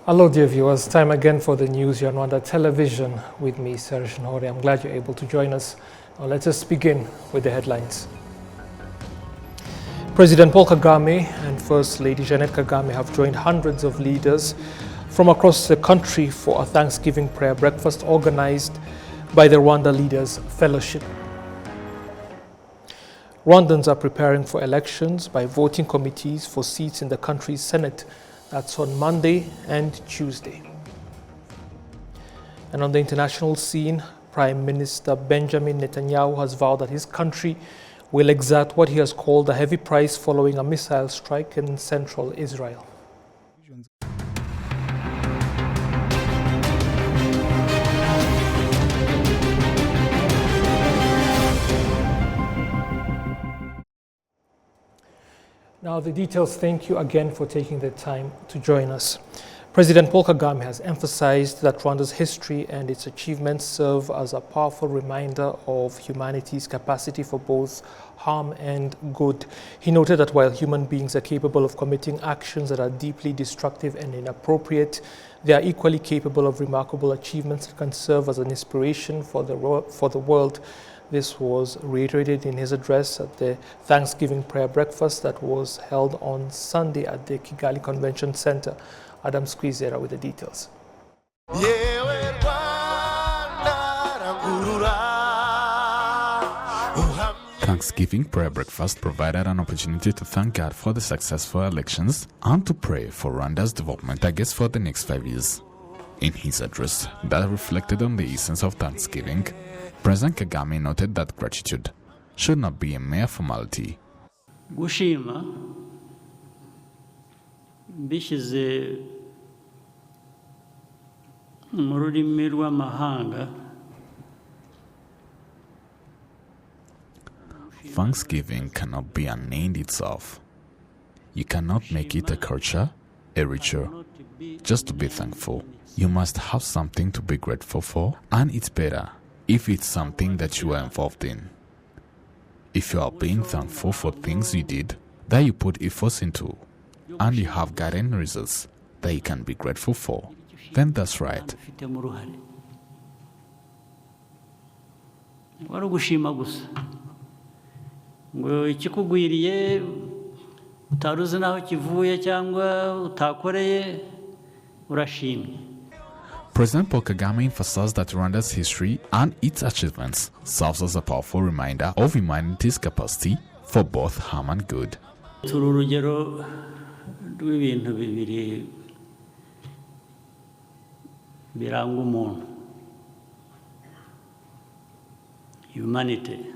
Hello dear viewers, time again for the news here on Rwanda Television with me, Serge Nore. I'm glad you're able to join us. Now let us begin with the headlines. President Paul Kagame and First Lady Jeanette Kagame have joined hundreds of leaders from across the country for a Thanksgiving prayer breakfast organized by the Rwanda Leaders Fellowship. Rwandans are preparing for elections by voting committees for seats in the country's Senate. That's on Monday and Tuesday. And on the international scene, Prime Minister Benjamin Netanyahu has vowed that his country will exact what he has called a heavy price following a missile strike in central Israel. Now the details. Thank you again for taking the time to join us. President Paul Kagame has emphasized that Rwanda's history and its achievements serve as a powerful reminder of humanity's capacity for both harm and good. He noted that while human beings are capable of committing actions that are deeply destructive and inappropriate, they are equally capable of remarkable achievements that can serve as an inspiration for the world. This was reiterated in his address at the Thanksgiving prayer breakfast that was held on Sunday at the Kigali Convention Center. Adam Squizera with the details. Thanksgiving prayer breakfast provided an opportunity to thank God for the successful elections and to pray for Rwanda's development targets for the next 5 years. In his address that reflected on the essence of Thanksgiving, President Kagame noted that gratitude should not be a mere formality. Gushima bishyize mu rurimi rw'amahanga. Thanksgiving cannot be an end itself. You cannot make it a culture, a ritual, just to be thankful. You must have something to be grateful for, and it's better if it's something that you are involved in. If you are being thankful for things you did that you put efforts into, and you have gotten results that you can be grateful for, then that's right. Wari ugushima gusa ngo ikikugwiriye utaruzi naho kivuye cyangwa utakoreye urashimye. President Paul Kagame emphasized that Rwanda's history and its achievements serves as a powerful reminder of humanity's capacity for both harm and good. Turi urugero rw'ibintu bibiri biranga umuntu: humanity,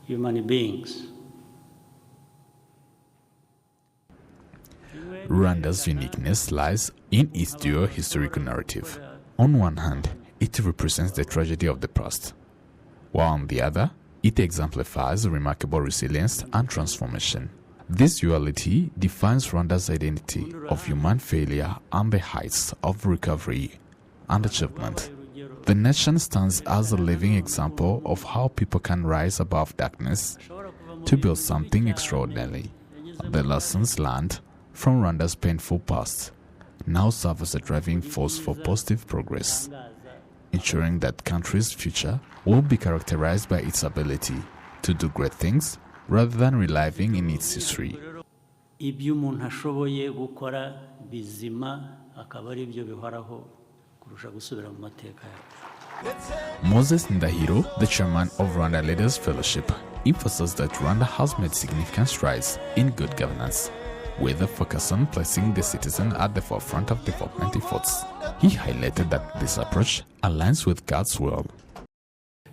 human beings. Rwanda's uniqueness lies in its dual historical narrative. On one hand, it represents the tragedy of the past, while on the other, it exemplifies remarkable resilience and transformation. This duality defines Rwanda's identity of human failure and the heights of recovery and achievement. The nation stands as a living example of how people can rise above darkness to build something extraordinary. The lessons learned from Rwanda's painful past now serve as a driving force for positive progress, ensuring that country's future will be characterized by its ability to do great things rather than reliving in its history. Ibyo umuntu ashoboye gukora bizima akaba ari byo bihoraho kurusha gusubira mu mateka yawe. Moses Ndahiro, the chairman of Rwanda Leaders Fellowship, emphasized that Rwanda has made significant strides in good governance, with a focus on placing the citizen at the forefront of development efforts. He highlighted that this approach aligns with God's will.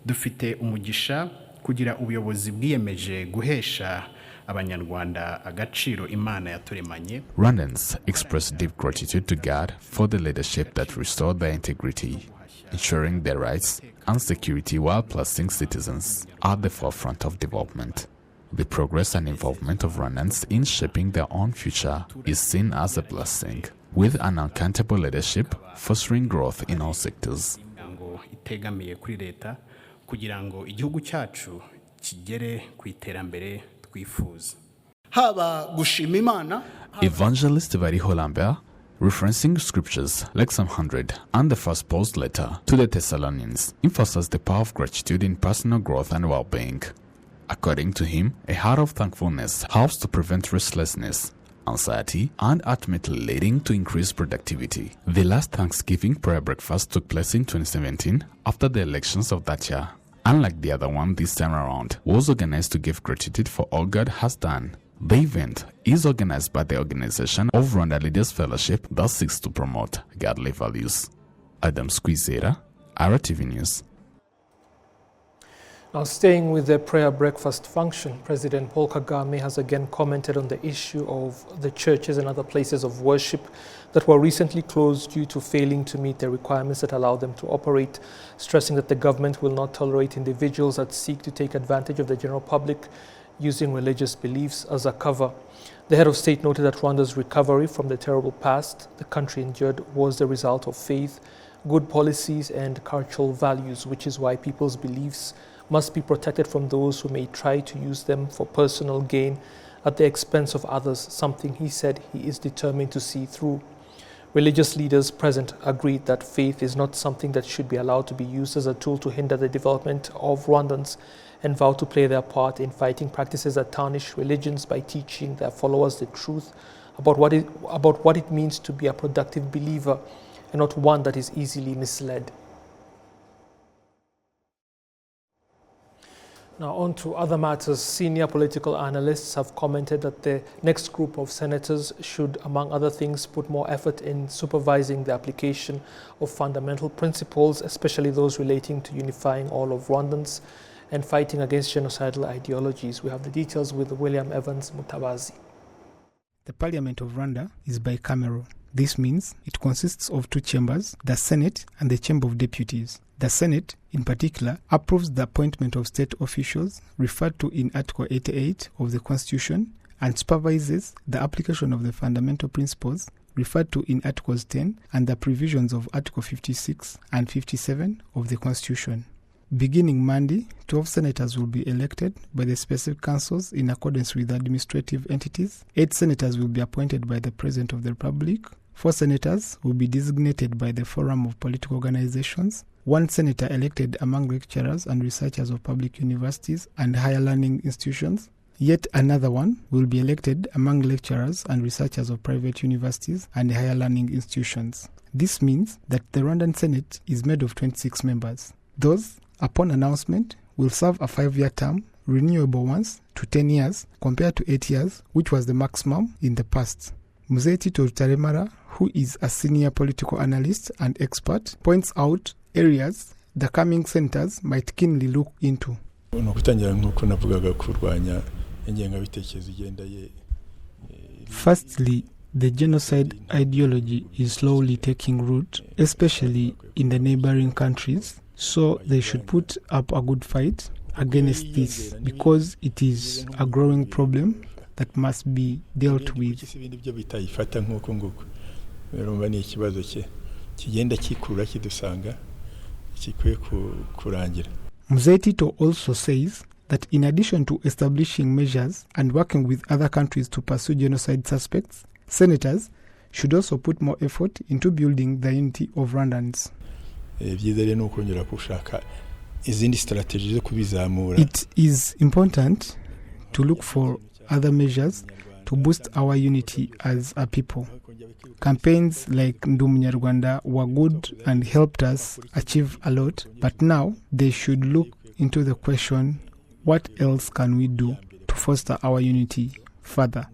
Dufite umugisha kugira ubuyobozi bwiyemeje guhesha abanyarwanda agaciro Imana yaturemanye. Rwandans express deep gratitude to God for the leadership that restored their integrity, ensuring their rights and security while placing citizens at the forefront of development. The progress and involvement of Rwandans in shaping their own future is seen as a blessing, with an uncountable leadership fostering growth in all sectors. Itegamiye kuri leta kugira ngo igihugu cyacu kigere ku iterambere twifuza. Haba gushima Imana. Evangelist Variho Lambert, referencing scriptures like Psalm 100 and the first Paul's letter to the Thessalonians, emphasized the power of gratitude in personal growth and well-being. According to him, a heart of thankfulness helps to prevent restlessness, anxiety, and ultimately leading to increased productivity. The last Thanksgiving prayer breakfast took place in 2017 after the elections of that year. Unlike the other one this time around, was organized to give gratitude for all God has done. The event is organized by the organization of Rwanda Leaders Fellowship that seeks to promote godly values. Adam Squizera, RwandaTV News. Now, staying with the prayer breakfast function, President Paul Kagame has again commented on the issue of the churches and other places of worship that were recently closed due to failing to meet the requirements that allow them to operate, stressing that the government will not tolerate individuals that seek to take advantage of the general public using religious beliefs as a cover. The head of state noted that Rwanda's recovery from the terrible past the country endured was the result of faith, good policies, and cultural values, which is why people's beliefs must be protected from those who may try to use them for personal gain at the expense of others, something he said he is determined to see through. Religious leaders present agreed that faith is not something that should be allowed to be used as a tool to hinder the development of Rwandans, and vowed to play their part in fighting practices that tarnish religions by teaching their followers the truth about what it means to be a productive believer and not one that is easily misled. Now, on to other matters. Senior political analysts have commented that the next group of senators should, among other things, put more effort in supervising the application of fundamental principles, especially those relating to unifying all of Rwandans and fighting against genocidal ideologies. We have the details with William Evans Mutabazi. The Parliament of Rwanda is bicameral. This means it consists of two chambers, the Senate and the Chamber of Deputies. The Senate, in particular, approves the appointment of state officials referred to in Article 88 of the Constitution and supervises the application of the fundamental principles referred to in Articles 10 and the provisions of Article 56 and 57 of the Constitution. Beginning Monday, 12 senators will be elected by the specific councils in accordance with administrative entities. 8 senators will be appointed by the President of the Republic. 4 senators will be designated by the Forum of Political Organizations. 1 senator elected among lecturers and researchers of public universities and higher learning institutions. Yet another one will be elected among lecturers and researchers of private universities and higher learning institutions. This means that the Rwandan Senate is made of 26 members. Those, upon announcement, will serve a 5-year term, renewable once to 10 years, compared to 8 years, which was the maximum in the past. Mzee Tito Rutaremara, who is a senior political analyst and expert, points out areas the coming senators might keenly look into. Firstly, the genocide ideology is slowly taking root, especially in the neighboring countries, so they should put up a good fight against this because it is a growing problem that must be dealt with. Mzee Tito also says that in addition to establishing measures and working with other countries to pursue genocide suspects, senators should also put more effort into building the unity of Rwandans. It is important to look for other measures to boost our unity as a people. Campaigns like Ndumunyarwanda were good and helped us achieve a lot, but now they should look into the question, what else can we do to foster our unity further?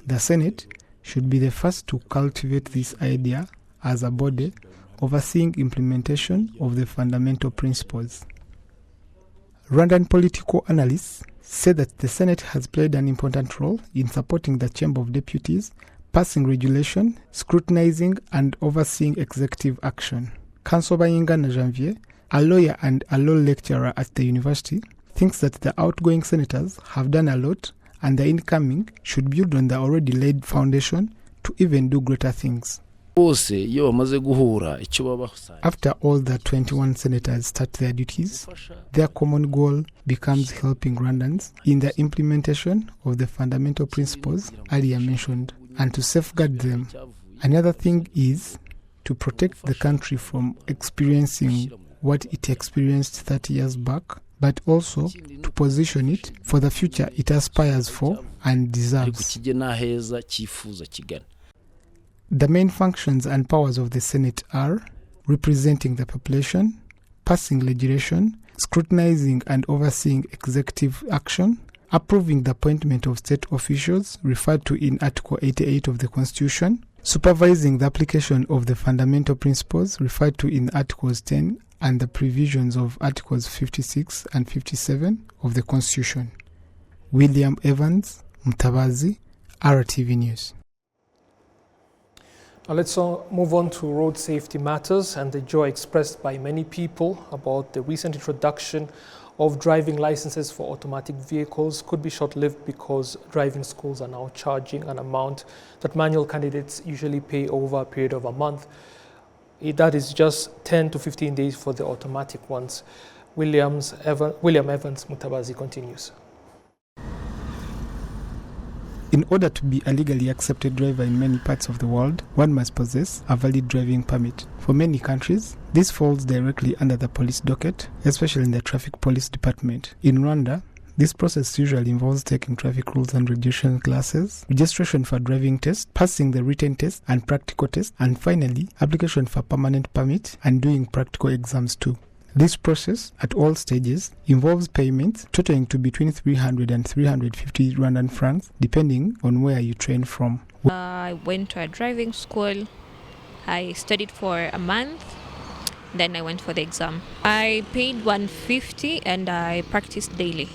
The Senate should be the first to cultivate this idea as a body overseeing implementation of the fundamental principles. Rwandan political analysts say that the Senate has played an important role in supporting the Chamber of Deputies, passing regulation, scrutinizing and overseeing executive action. Councillor Bayingana Janvier, a lawyer and a law lecturer at the university, thinks that the outgoing senators have done a lot and the incoming should build on the already laid foundation to even do greater things. After all the 21 senators start their duties, their common goal becomes helping Rwandans in the implementation of the fundamental principles earlier mentioned and to safeguard them Another thing is to protect the country from experiencing what it experienced 30 years back, but also to position it for the future it aspires for and deserves. The main functions and powers of the Senate are representing the population, passing legislation, scrutinizing and overseeing executive action, approving the appointment of state officials referred to in Article 88 of the Constitution, supervising the application of the fundamental principles referred to in Articles 10 and the provisions of Articles 56 and 57 of the Constitution. William Evans, Mutabazi, RTV News. Now let's move on to road safety matters and the joy expressed by many people about the recent introduction of driving licenses for automatic vehicles could be short-lived because driving schools are now charging an amount that manual candidates usually pay over a period of a month. That is just 10 to 15 days for the automatic ones. William Evans Mutabazi continues. In order to be a legally accepted driver in many parts of the world, one must possess a valid driving permit. For many countries, this falls directly under the police docket, especially in the traffic police department. In Rwanda, this process usually involves taking traffic rules and regulation classes, registration for driving test, passing the written test and practical test, and finally, application for permanent permit and doing practical exams too. This process, at all stages, involves payments totaling to between 300 and 350 Rwandan francs, depending on where you train from. I went to a driving school. I studied for a month. Then I went for the exam. I paid 150 and I practiced daily,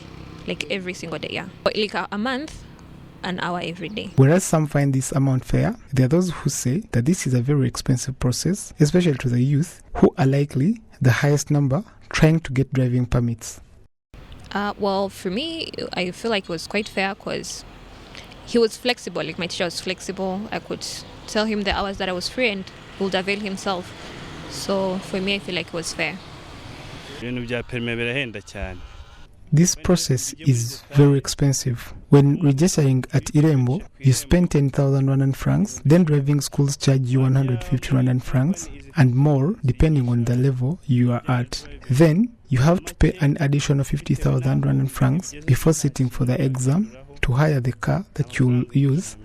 like every single day. Yeah, like a month, an hour every day. Whereas some find this amount fair, there are those who say that this is a very expensive process, especially to the youth, who are likely the highest number trying to get driving permits. Well, for me, I feel like it was quite fair because he was flexible. Like my teacher was flexible. I could tell him the hours that I was free and he would avail himself. So for me, I feel like it was fair. This process is very expensive. When registering at Irembo, you spend 10,000 Rwandan francs, then driving schools charge you 150 Rwandan francs, and more depending on the level you are at. Then you have to pay an additional 50,000 Rwandan francs before sitting for the exam to hire the car that you will use.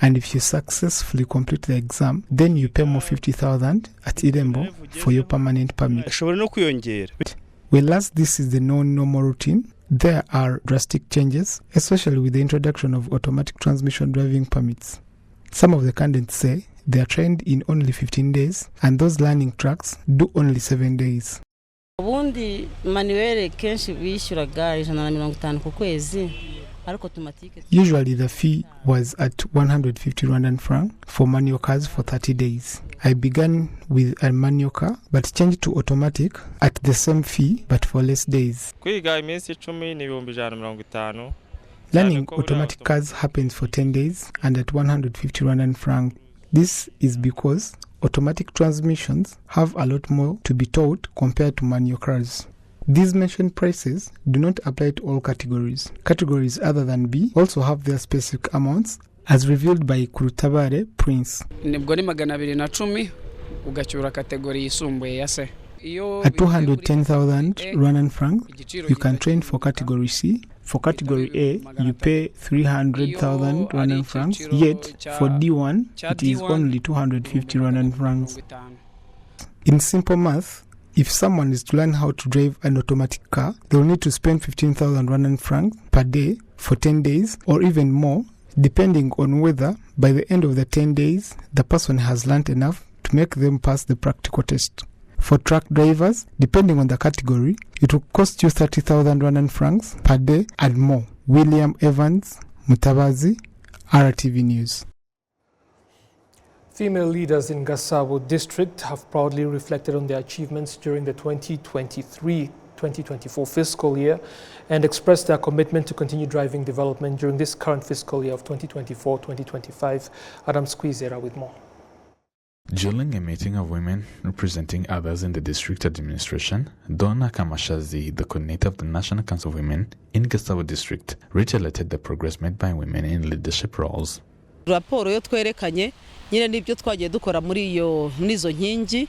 And if you successfully complete the exam, then you pay more 50,000 at Irembo for your permanent permit. Whereas this is the normal routine, there are drastic changes, especially with the introduction of automatic transmission driving permits. Some of the candidates say they are trained in only 15 days, and those learning tracks do only 7 days. Usually the fee was at 150 Rwandan franc for manual cars for 30 days. I began with a manual car but changed to automatic at the same fee but for less days. Learning automatic cars happens for 10 days and at 150 Rwandan franc. This is because automatic transmissions have a lot more to be taught compared to manual cars. These mentioned prices do not apply to all categories. Categories other than B also have their specific amounts, as revealed by Kurutabare Prince. At 210,000 Rwandan francs, you can train for category C. For category A, you pay 300,000 Rwandan francs, yet for D1, it is only 250 Rwandan francs. In simple math, if someone is to learn how to drive an automatic car, they will need to spend 15,000 Rwandan francs per day for 10 days or even more, depending on whether by the end of the 10 days, the person has learned enough to make them pass the practical test. For truck drivers, depending on the category, it will cost you 30,000 Rwandan francs per day and more. William Evans, Mutabazi, RTV News. Female leaders in Gasabo district have proudly reflected on their achievements during the 2023-2024 fiscal year and expressed their commitment to continue driving development during this current fiscal year of 2024-2025. Adam Squeezera with more. During a meeting of women representing others in the district administration, Donna Kamashazi, the coordinator of the National Council of Women in Gasabo district, reiterated the progress made by women in leadership roles. Raporo yo twerekanye nyine nibyo twagiye dukora muri izo nkingi.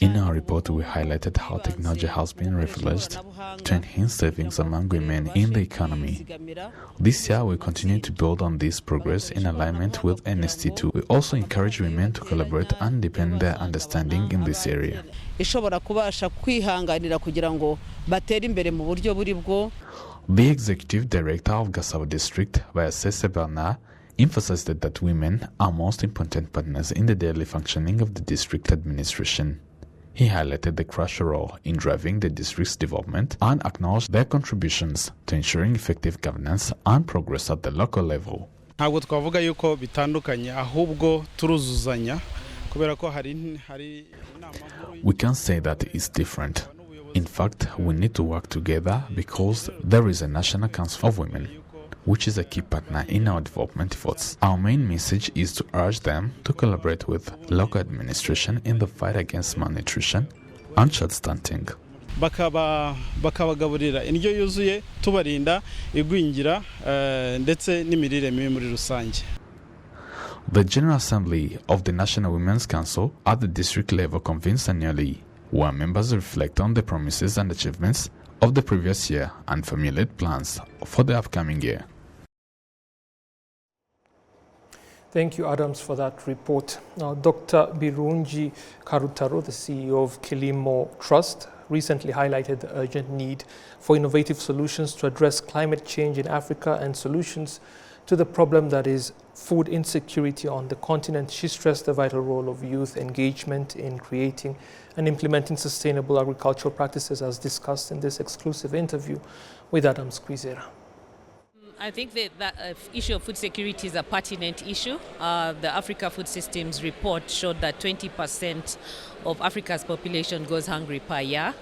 In our report, we highlighted how technology has been leveraged to enhance savings among women in the economy. This year, we continue to build on this progress in alignment with NST2. We also encourage women to collaborate and deepen their understanding in this area. ishobora kubasha kwihanganira kugira ngo batere imbere mu buryo buri bwo. The executive director of Gasabo district, Bayasese Bernard, emphasized that women are most important partners in the daily functioning of the district administration. He highlighted the crucial role in driving the district's development and acknowledged their contributions to ensuring effective governance and progress at the local level. Ntabwo twavuga yuko bitandukanye ahubwo turuzuzanya kubera ko hari We can't say that it's different. In fact, we need to work together because there is a National Council of Women, which is a key partner in our development efforts. Our main message is to urge them to collaborate with local administration in the fight against malnutrition and child stunting. bakabagaburira indyo yuzuye tubarinda igwingira ndetse n'imirire mibi muri rusange. The General Assembly of the National Women's Council at the district level convenes annually, where members reflect on the promises and achievements of the previous year and formulate plans for the upcoming year. Thank you, Adams, for that report. Now, Dr. Birungi Karutaro, the CEO of Kilimo Trust, recently highlighted the urgent need for innovative solutions to address climate change in Africa and solutions to the problem that is food insecurity on the continent. She stressed the vital role of youth engagement in creating and implementing sustainable agricultural practices, as discussed in this exclusive interview with Adams Kwizera. I think that issue of food security is a pertinent issue. The Africa Food Systems report showed that 20% of Africa's population goes hungry per year.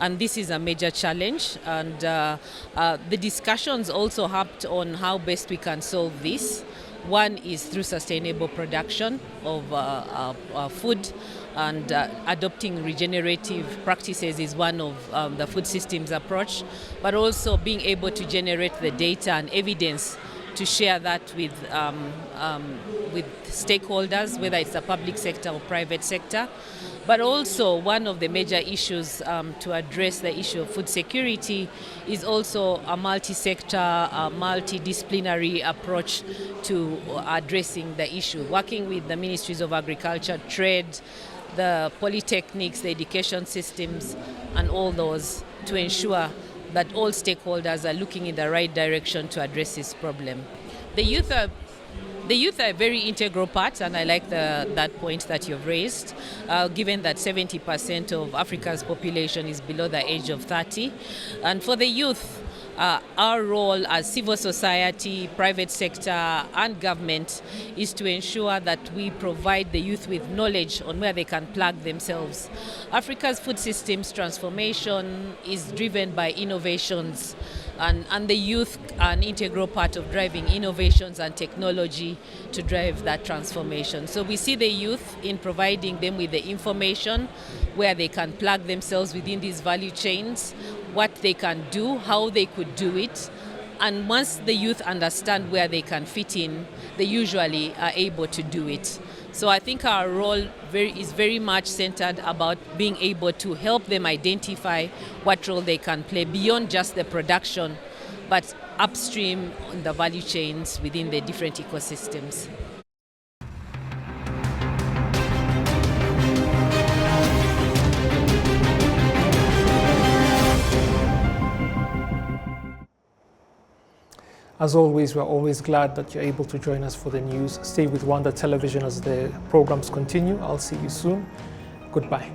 And this is a major challenge. And the discussions also harped on how best we can solve this. One is through sustainable production of food, and adopting regenerative practices is one of the food systems approach, but also being able to generate the data and evidence to share that with stakeholders, whether it's the public sector or private sector. But also one of the major issues to address the issue of food security is also a multi-sector, multidisciplinary approach to addressing the issue, working with the ministries of agriculture, trade, the polytechnics, the education systems, and all those to ensure that all stakeholders are looking in the right direction to address this problem. The youth are a very integral part, and I like that point that you've raised, given that 70% of Africa's population is below the age of 30. And for the youth, our role as civil society, private sector, and government is to ensure that we provide the youth with knowledge on where they can plug themselves. Africa's food systems transformation is driven by innovations, and the youth are an integral part of driving innovations and technology to drive that transformation. So we see the youth in providing them with the information where they can plug themselves within these value chains, what they can do, how they could do it. And once the youth understand where they can fit in, they usually are able to do it. So I think our role is very much centered about being able to help them identify what role they can play beyond just the production, but upstream on the value chains within the different ecosystems. As always, we're always glad that you're able to join us for the news. Stay with Rwanda Television as the programs continue. I'll see you soon. Goodbye.